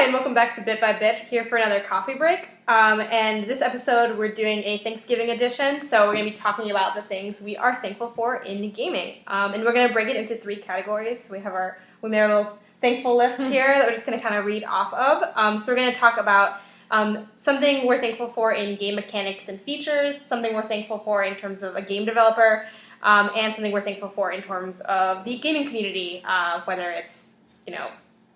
and welcome back to Bit by Bit, here for another coffee break. And this episode, we're doing a Thanksgiving edition, so we're going to be talking about the things we are thankful for in gaming. And we're going to break it into 3 categories. So we made our little thankful list here that we're just going to kind of read off of. So we're going to talk about something we're thankful for in game mechanics and features, something we're thankful for in terms of a game developer, and something we're thankful for in terms of the gaming community, whether it's,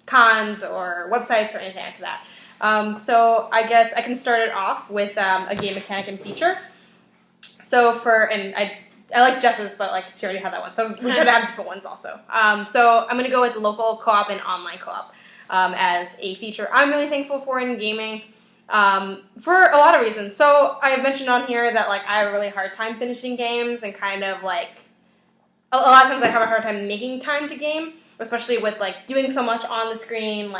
cons or websites or anything like that. So I guess I can start it off with a game mechanic and feature. So I like Jess's, but she already had that one. So we try to have different ones also. So I'm going to go with local co-op and online co-op as a feature I'm really thankful for in gaming for a lot of reasons. So I have mentioned on here that I have a really hard time finishing games and kind of a lot of times I have a hard time making time to game, especially with doing so much on the screen,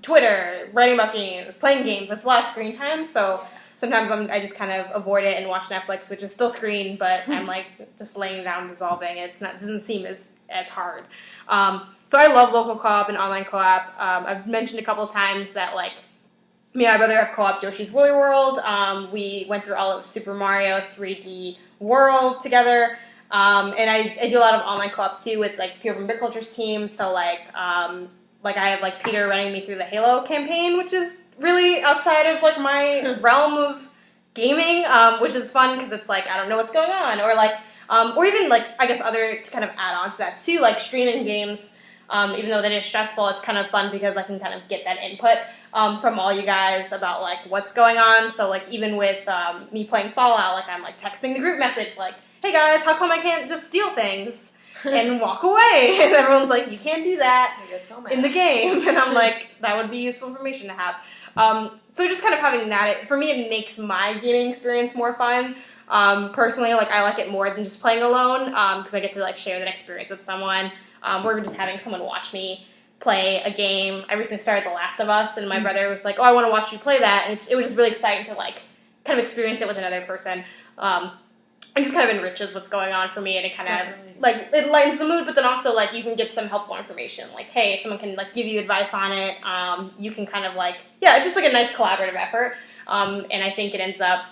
Twitter, writing about games, playing games. It's a lot of screen time, so sometimes I just kind of avoid it and watch Netflix, which is still screen, but I'm just laying down, dissolving. It doesn't seem as hard. So I love local co-op and online co-op. I've mentioned a couple times that me and my brother have co-op Yoshi's Woolly World. We went through all of Super Mario 3D World together. And I do a lot of online co-op too with Pure from Bit Culture's team. So I have Peter running me through the Halo campaign, which is really outside of my realm of gaming, which is fun because it's I don't know what's going on, or even I guess other to kind of add on to that too, streaming games. Even though that is stressful, it's kind of fun because I can kind of get that input from all you guys about what's going on. So even with me playing Fallout, I'm texting the group message hey guys, how come I can't just steal things and walk away? And everyone's you can't do that in the game. And I'm that would be useful information to have. So just kind of having that, for me, it makes my gaming experience more fun. Personally, I like it more than just playing alone because I get to share that experience with someone. Or just having someone watch me play a game. I recently started The Last of Us, and my brother was I want to watch you play that. And it was just really exciting to kind of experience it with another person. It just kind of enriches what's going on for me, and it kind of, it lightens the mood, but then also, you can get some helpful information. Hey, someone can, give you advice on it. You can kind of, it's just, a nice collaborative effort. And I think it ends up,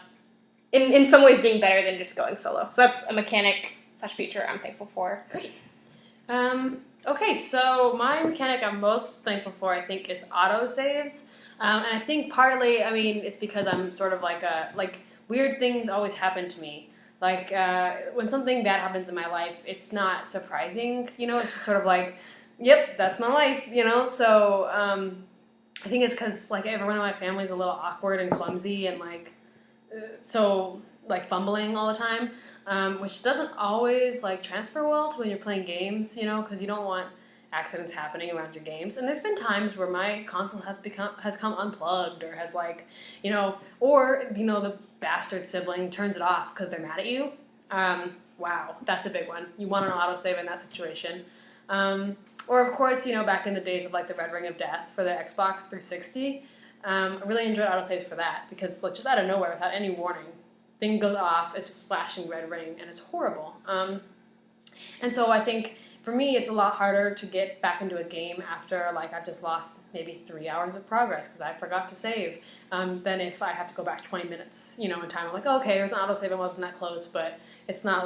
in some ways, being better than just going solo. So that's a mechanic/feature I'm thankful for. Great. Okay, so my mechanic I'm most thankful for, I think, is autosaves. And I think partly, it's because I'm sort of weird things always happen to me. When something bad happens in my life, it's not surprising, it's just sort of yep, that's my life, so, I think it's because, everyone in my family is a little awkward and clumsy and, fumbling all the time, which doesn't always, transfer well to when you're playing games, because you don't want accidents happening around your games. And there's been times where my console has come unplugged or has, the bastard sibling turns it off because they're mad at you. Wow, that's a big one. You want an autosave in that situation. Or, of course, back in the days of, the Red Ring of Death for the Xbox 360, I really enjoyed autosaves for that because, just out of nowhere, without any warning, thing goes off, it's just flashing red ring, and it's horrible. And so I think, for me, it's a lot harder to get back into a game after, I've just lost maybe 3 hours of progress because I forgot to save, than if I have to go back 20 minutes, in time. I'm okay, it was an autosave, it wasn't that close, but it's not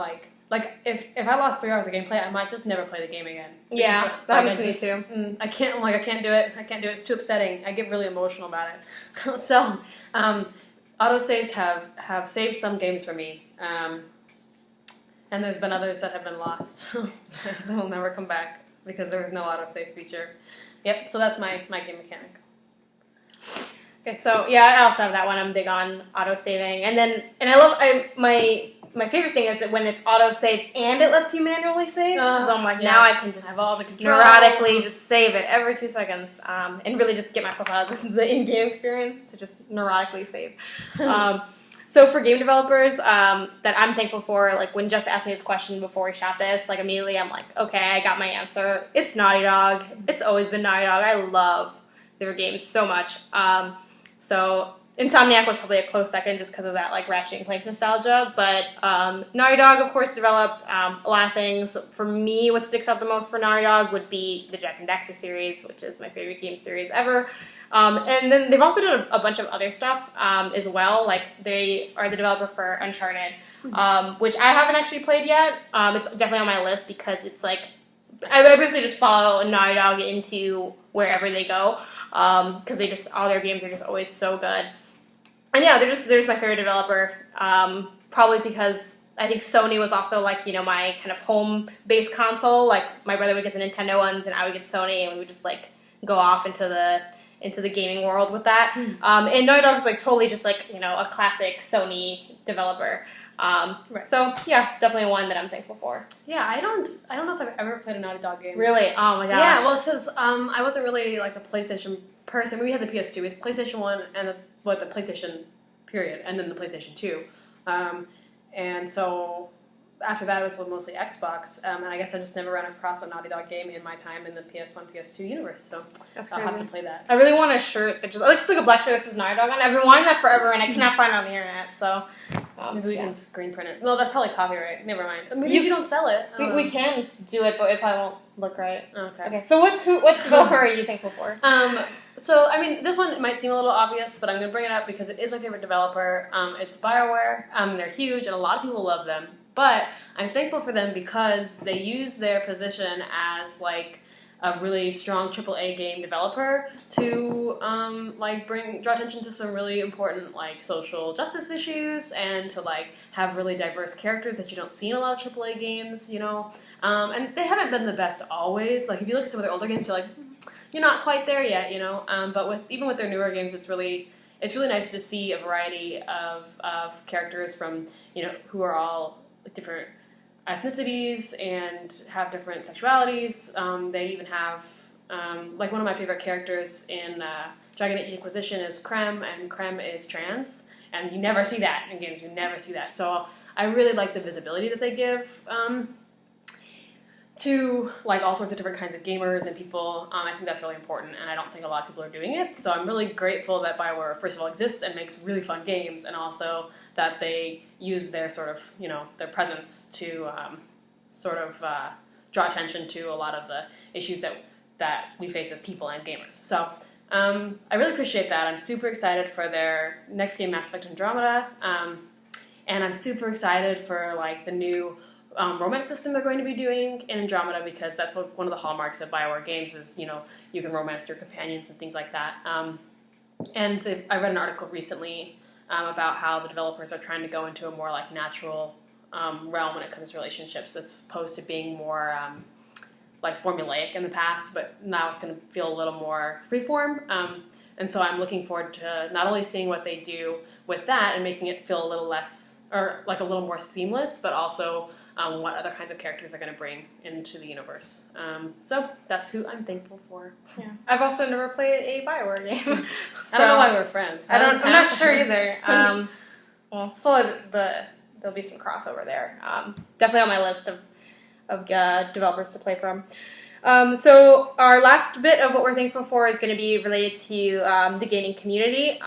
if I lost 3 hours of gameplay, I might just never play the game again. Yeah, that happens to me too. I can't do it, it's too upsetting. I get really emotional about it. So, autosaves have saved some games for me. And there's been others that have been lost. They will never come back because there was no autosave feature. Yep, so that's my game mechanic. Okay, so yeah, I also have that one. I'm big on autosaving. And I love, my favorite thing is that when it's autosave and it lets you manually save. So I'm now I can just have all the control. Neurotically just save it every 2 seconds. And really just get myself out of the in-game experience to just neurotically save. So for game developers that I'm thankful for, when Jess asked me this question before we shot this, immediately I'm okay, I got my answer. It's Naughty Dog. It's always been Naughty Dog. I love their games so much. So Insomniac was probably a close second just because of that like Ratchet and Clank nostalgia. But Naughty Dog, of course, developed a lot of things. For me, what sticks out the most for Naughty Dog would be the Jak and Daxter series, which is my favorite game series ever. And then they've also done a bunch of other stuff as well. Like they are the developer for Uncharted, which I haven't actually played yet. It's definitely on my list because it's like I basically just follow Naughty Dog into wherever they go because they just all their games are just always so good. And yeah, they're my favorite developer. Probably because I think Sony was also like my kind of home-based console. Like my brother would get the Nintendo ones and I would get Sony, and we would just like go off into the gaming world with that. And Naughty Dog is like totally just like a classic Sony developer. Right. So yeah, definitely one that I'm thankful for. Yeah, I don't know if I've ever played a Naughty Dog game. Really? Oh my gosh. Yeah, well, since I wasn't really like a PlayStation person. We had the PS2, we had the PlayStation 1 and the PlayStation period, and then the PlayStation 2. And so after that, it was mostly Xbox, and I guess I just never ran across a Naughty Dog game in my time in the PS1, PS2 universe, so I'll have to play that. I really want a shirt that just like a black shirt that says Naughty Dog on it. I've been wanting that forever, and I cannot find it on the internet, so... maybe we can screen print it. No, that's probably copyright. Never mind. Maybe if you don't sell it. We can do it, but it probably won't look right. Okay. So what developer are you thankful for? So, I mean, this one might seem a little obvious, but I'm going to bring it up because it is my favorite developer. It's BioWare. They're huge, and a lot of people love them. But I'm thankful for them because they use their position as, like, a really strong AAA game developer to, draw attention to some really important, like, social justice issues and to, like, have really diverse characters that you don't see in a lot of AAA games, And they haven't been the best always. Like, if you look at some of their older games, you're like... you're not quite there yet, But even with their newer games, it's really nice to see a variety of characters from who are all different ethnicities and have different sexualities. They even have like one of my favorite characters in Dragon Age Inquisition is Krem, and Krem is trans, and you never see that in games. You never see that. So I really like the visibility that they give. To like all sorts of different kinds of gamers and people. I think that's really important, and I don't think a lot of people are doing it. So I'm really grateful that BioWare, first of all, exists and makes really fun games, and also that they use their sort of, their presence to draw attention to a lot of the issues that we face as people and gamers. So I really appreciate that. I'm super excited for their next game, Mass Effect Andromeda, and I'm super excited for like the new romance system they're going to be doing in Andromeda, because that's one of the hallmarks of BioWare games is, you can romance your companions and things like that. And I read an article recently about how the developers are trying to go into a more like natural realm when it comes to relationships, as opposed to being more like formulaic in the past, but now it's going to feel a little more freeform. And so I'm looking forward to not only seeing what they do with that and making it feel a little less, or like a little more seamless, but also what other kinds of characters are going to bring into the universe. So that's who I'm thankful for. Yeah, I've also never played a BioWare game. So I don't know why we're friends. I'm not sure either. Well, still there'll be some crossover there. Definitely on my list of developers to play from. So our last bit of what we're thankful for is going to be related to the gaming community.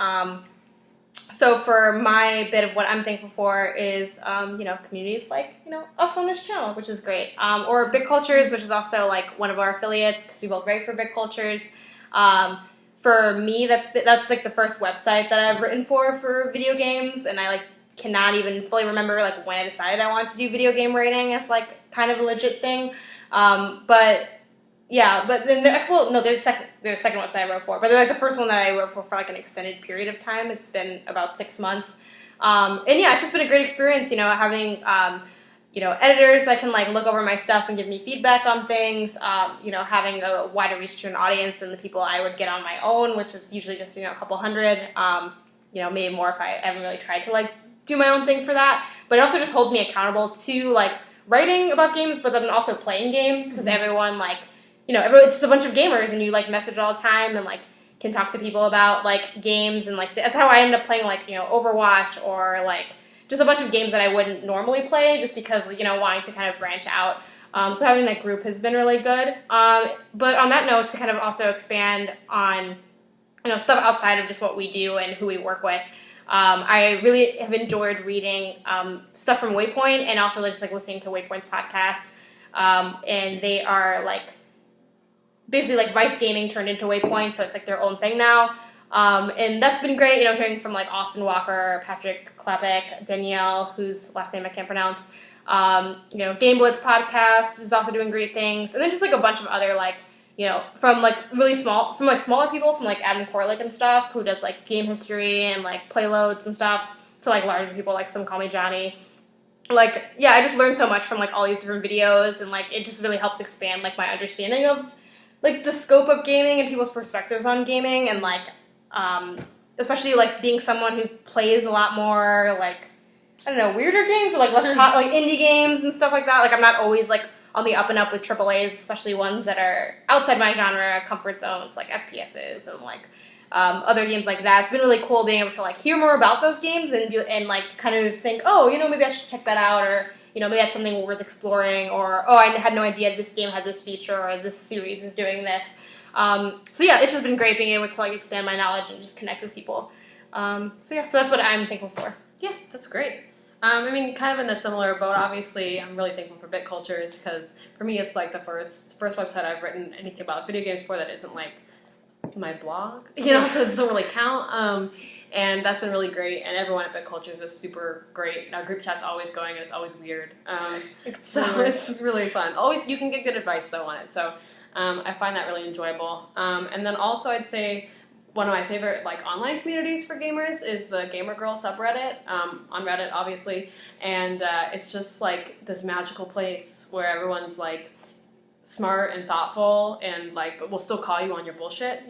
So for my bit of what I'm thankful for is, communities like, us on this channel, which is great. Or Big Cultures, which is also like one of our affiliates, because we both write for Big Cultures. For me, that's like the first website that I've written for video games, and I like cannot even fully remember like when I decided I wanted to do video game writing as like kind of a legit thing. But then there's the second website I wrote for, but they're like the first one that I wrote for like an extended period of time. It's been about 6 months, and yeah, it's just been a great experience. Having editors that can like look over my stuff and give me feedback on things. Having a wider reach to an audience than the people I would get on my own, which is usually just a couple hundred. Maybe more if I haven't really tried to like do my own thing for that. But it also just holds me accountable to like writing about games, but then also playing games, because everyone like. It's just a bunch of gamers, and you like message all the time, and like can talk to people about like games, and like that's how I ended up playing like Overwatch, or like just a bunch of games that I wouldn't normally play, just because wanting to kind of branch out. So having that group has been really good. But on that note, to kind of also expand on stuff outside of just what we do and who we work with. I really have enjoyed reading stuff from Waypoint and also just like listening to Waypoint's podcasts. And they are like basically like Vice Gaming turned into Waypoint, so it's like their own thing now. And that's been great, hearing from like Austin Walker, Patrick Klepek, Danielle, whose last name I can't pronounce. Game Blitz podcast is also doing great things, and then just like a bunch of other like from like smaller people, from like Adam Korlick and stuff, who does like game history and like playloads and stuff, to like larger people like Some Call Me Johnny. Like, yeah, I just learned so much from like all these different videos, and like it just really helps expand like my understanding of like the scope of gaming and people's perspectives on gaming, and like especially like being someone who plays a lot more like, I don't know, weirder games or like less like indie games and stuff like that. Like I'm not always like on the up and up with AAAs, especially ones that are outside my genre comfort zones, like FPSs and like other games like that. It's been really cool being able to like hear more about those games and like kind of think, oh, maybe I should check that out, or maybe that's something worth exploring, or oh, I had no idea this game had this feature, or this series is doing this. So yeah, it's just been great being able to like expand my knowledge and just connect with people. So that's what I'm thankful for. Yeah, that's great. I mean, kind of in a similar boat, obviously, I'm really thankful for Bit Cultures, because for me it's like the first website I've written anything about video games for that isn't like my blog, so it doesn't really count. And that's been really great, and everyone at Bit Cultures is super great. Our group chat's always going, and it's always weird. It's really fun. Always, you can get good advice though on it, so I find that really enjoyable. And then also I'd say one of my favorite like online communities for gamers is the Gamer Girl subreddit, on Reddit obviously, and it's just like this magical place where everyone's like smart and thoughtful, and like but will still call you on your bullshit,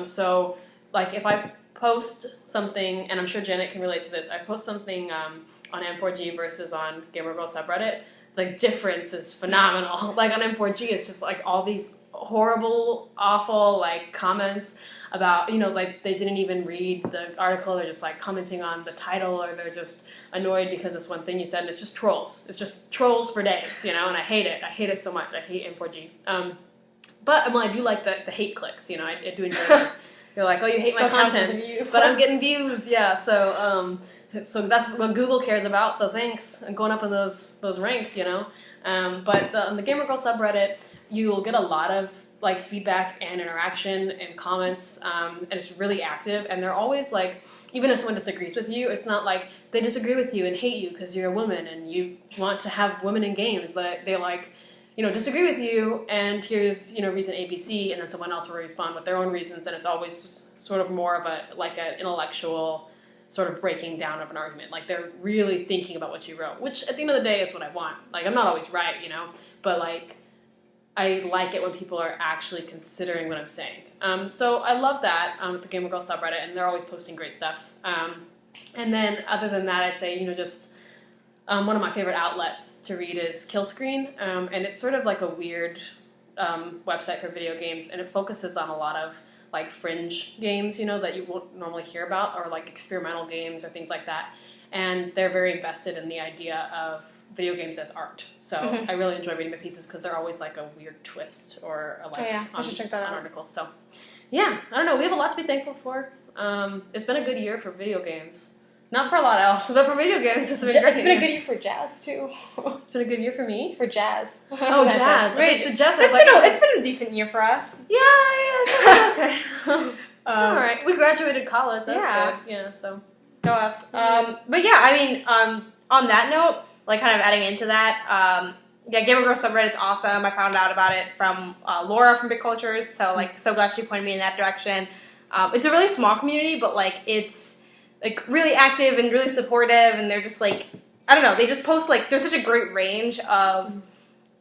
so like if I post something, and I'm sure Janet can relate to this, I post something on M4G versus on Gamer Girl subreddit, the difference is phenomenal. Like on M4G it's just like all these horrible, awful like comments about, like they didn't even read the article, they're just like commenting on the title, or they're just annoyed because this one thing you said, and it's just trolls. It's just trolls for days, and I hate it. I hate it so much. I hate M4G. But I do like the hate clicks, I do enjoy those. You're like, oh, you hate my content, but I'm getting views, yeah, so that's what Google cares about, so thanks. I'm going up in those ranks, But on the Gamer Girl subreddit, you'll get a lot of like feedback and interaction and comments, and it's really active, and they're always like, even if someone disagrees with you, it's not like they disagree with you and hate you because you're a woman and you want to have women in games. That they like, disagree with you, and here's reason ABC, and then someone else will respond with their own reasons, and it's always sort of more of an intellectual sort of breaking down of an argument. Like they're really thinking about what you wrote, which at the end of the day is what I want. Like I'm not always right, but like I like it when people are actually considering what I'm saying. So I love that with the Gamer Girl subreddit, and they're always posting great stuff. And then other than that, I'd say, just one of my favorite outlets to read is Killscreen, and it's sort of like a weird website for video games, and it focuses on a lot of like fringe games, that you won't normally hear about, or like experimental games or things like that. And they're very invested in the idea of video games as art. So I really enjoy reading the pieces because they're always like a weird twist or I should check that out. An article. So yeah, I don't know. We have a lot to be thankful for. It's been a good year for video games. Not for a lot else, but for video games, it's been great. It's been a good year for jazz too. It's been a good year for me? For jazz. Oh, jazz. Right. Okay, so jazz It's been a decent year for us. Yeah, it's okay. It's all right. We graduated college. That's good. Yeah, so. Go us. But yeah, I mean, on that note, like kind of adding into that, Gamer Girl subreddit's awesome. I found out about it from Laura from Big Cultures, so like so glad she pointed me in that direction. It's a really small community, but like it's like really active and really supportive, and they're just like, I don't know, they just post like, there's such a great range of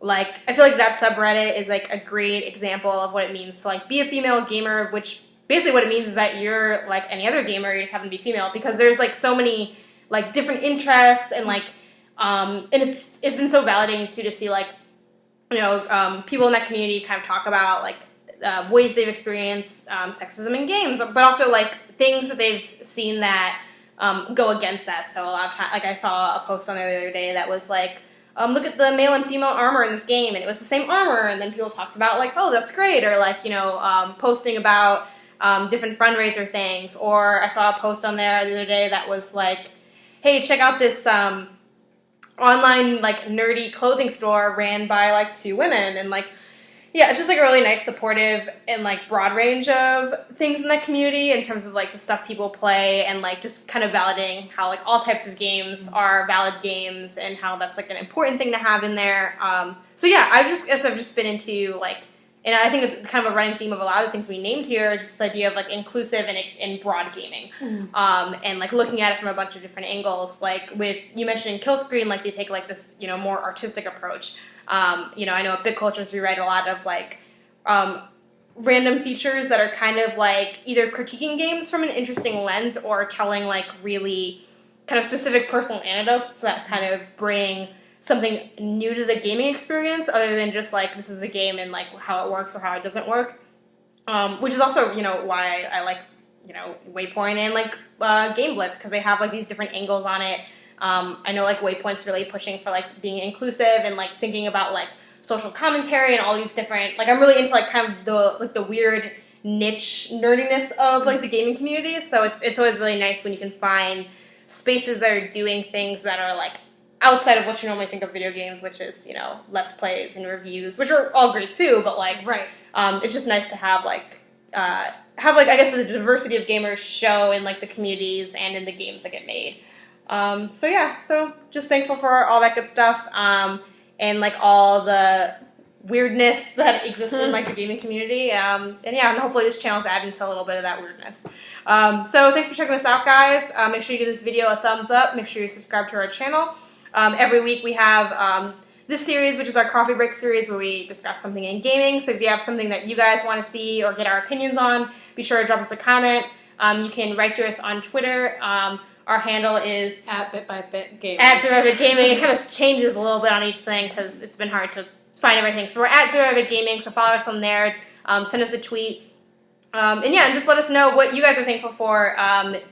like, I feel like that subreddit is like a great example of what it means to like be a female gamer, which basically what it means is that you're like any other gamer, you just happen to be female, because there's like so many like different interests, and like and it's been so validating too to see like, people in that community kind of talk about like ways they've experienced sexism in games, but also like things that they've seen that go against that. So a lot of time, like I saw a post on there the other day that was like, look at the male and female armor in this game, and it was the same armor, and then people talked about like, oh, that's great, or like posting about different fundraiser things. Or I saw a post on there the other day that was like, hey, check out this online like nerdy clothing store ran by like 2 women, and like, yeah, it's just like a really nice, supportive, and like broad range of things in that community in terms of like the stuff people play, and like just kind of validating how like all types of games are valid games, and how that's like an important thing to have in there. So yeah, I've just been into like, and I think it's kind of a running theme of a lot of the things we named here, is just the idea of like inclusive and broad gaming, and like looking at it from a bunch of different angles. Like with you mentioning Kill Screen, like they take like this more artistic approach. I know at Big Cultures we write a lot of like random features that are kind of like either critiquing games from an interesting lens or telling like really kind of specific personal anecdotes that kind of bring something new to the gaming experience, other than just like this is the game and like how it works or how it doesn't work. Which is also why I like Waypoint and like Game Blitz, because they have like these different angles on it. I know like Waypoint's really pushing for like being inclusive and like thinking about like social commentary and all these different, like I'm really into like kind of the weird niche nerdiness of like the gaming community. So it's always really nice when you can find spaces that are doing things that are like outside of what you normally think of video games, which is let's plays and reviews, which are all great too. But like it's just nice to have I guess the diversity of gamers show in like the communities and in the games that get made. So just thankful for all that good stuff, and like all the weirdness that exists in like the gaming community, and hopefully this channel's adding to a little bit of that weirdness. So thanks for checking us out, guys. Make sure you give this video a thumbs up. Make sure you subscribe to our channel. Every week we have this series, which is our coffee break series, where we discuss something in gaming. So if you have something that you guys want to see or get our opinions on, be sure to drop us a comment. You can write to us on Twitter. Our handle is @BitByBitGaming. @BitByBitGaming. It kind of changes a little bit on each thing because it's been hard to find everything. So we're @BitByBitGaming, so follow us on there. Send us a tweet. And just let us know what you guys are thankful for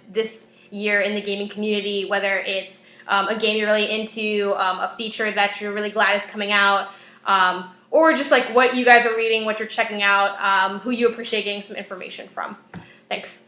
this year in the gaming community, whether it's a game you're really into, a feature that you're really glad is coming out, or just like what you guys are reading, what you're checking out, who you appreciate getting some information from. Thanks.